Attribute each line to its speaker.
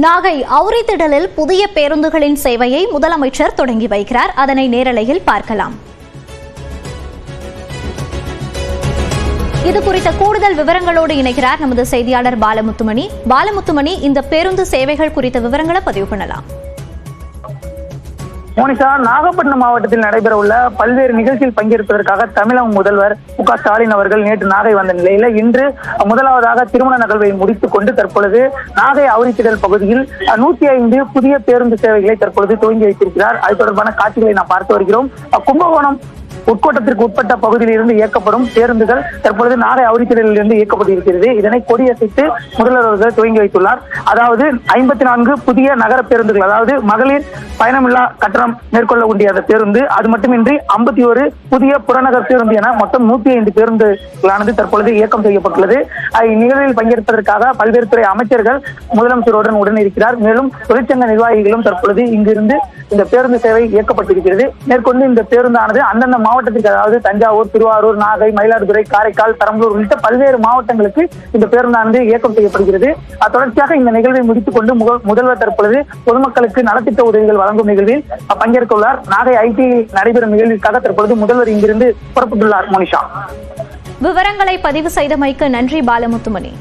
Speaker 1: நாகை அவுரித்திடலில் புதிய பேருந்துகளின் சேவையை முதலமைச்சர் தொடங்கி வைக்கிறார். அதனை நேரலையில் பார்க்கலாம். இது குறித்த கூடுதல் விவரங்களோடு இணைகிறார் நமது செய்தியாளர் பாலமுத்துமணி. பாலமுத்துமணி, இந்த பேருந்து சேவைகள் குறித்த விவரங்களை பதிவு பண்ணலாம்.
Speaker 2: மோனிஷா, நாகப்பட்டினம் மாவட்டத்தில் நடைபெற உள்ள பல்வேறு நிகழ்ச்சியில் பங்கேற்பதற்காக தமிழக முதல்வர் மு.க. ஸ்டாலின் அவர்கள் நேற்று நாகை வந்த நிலையில இன்று முதலாவதாக திருமண நகழ்வை முடித்துக் கொண்டு தற்பொழுது நாகை அவுரித்திடல் பகுதியில் 105 புதிய பேருந்து சேவைகளை தற்பொழுது துவங்கி வைத்திருக்கிறார். அது தொடர்பான காட்சிகளை நாம் பார்த்து வருகிறோம். கும்பகோணம் உட்கோட்டத்திற்கு உட்பட்ட பகுதியில் இருந்து இயக்கப்படும் பேருந்துகள் தற்பொழுது நாகை அவுரித்திடலில் இருந்து இயக்கப்பட்டிருக்கிறது. இதனை கொடியசைத்து முதல்வர் அவர்கள் துவங்கி வைத்துள்ளார். அதாவது 54 புதிய நகர பேருந்துகள், அதாவது மகளிர் பயணமில்லா கட்டணம் மேற்கொள்ளக்கூடிய அந்த பேருந்து, அது மட்டுமின்றி 51 புதிய புறநகர் பேருந்து என மொத்தம் 105 பேருந்துகளானது தற்பொழுது இயக்கம் செய்யப்பட்டுள்ளது. இந்நிகழ்வில் பங்கேற்பதற்காக பல்வேறு துறை அமைச்சர்கள் முதலமைச்சருடன் உடனிருக்கிறார். மேலும் தொழிற்சங்க நிர்வாகிகளும் தற்பொழுது இங்கிருந்து இந்த பேருந்து சேவை இயக்கப்பட்டிருக்கிறது. மேற்கொண்டு இந்த பேருந்தானது அந்தந்த மாவட்டத்திற்கு, அதாவது தஞ்சாவூர், திருவாரூர், நாகை, மயிலாடுதுறை, காரைக்கால், பெரம்பலூர் உள்ளிட்ட பல்வேறு மாவட்டங்களுக்கு இந்த பேருந்தானது இயக்கம் செய்யப்படுகிறது. தொடர்ச்சியாக இந்த நிகழ்வை முடித்துக் கொண்டு முதல்வர் தற்பொழுது பொதுமக்களுக்கு நலத்திட்ட உதவிகள் வழங்கும் நிகழ்வில் பங்கேற்க உள்ளார். நாகை ஐடி நடைபெறும் நிகழ்விற்காக தற்பொழுது முதல்வர் இங்கிருந்து புறப்பட்டுள்ளார். மோனிஷா,
Speaker 1: விவரங்களை பதிவு செய்தமைக்கு நன்றி பாலமுத்துமணி.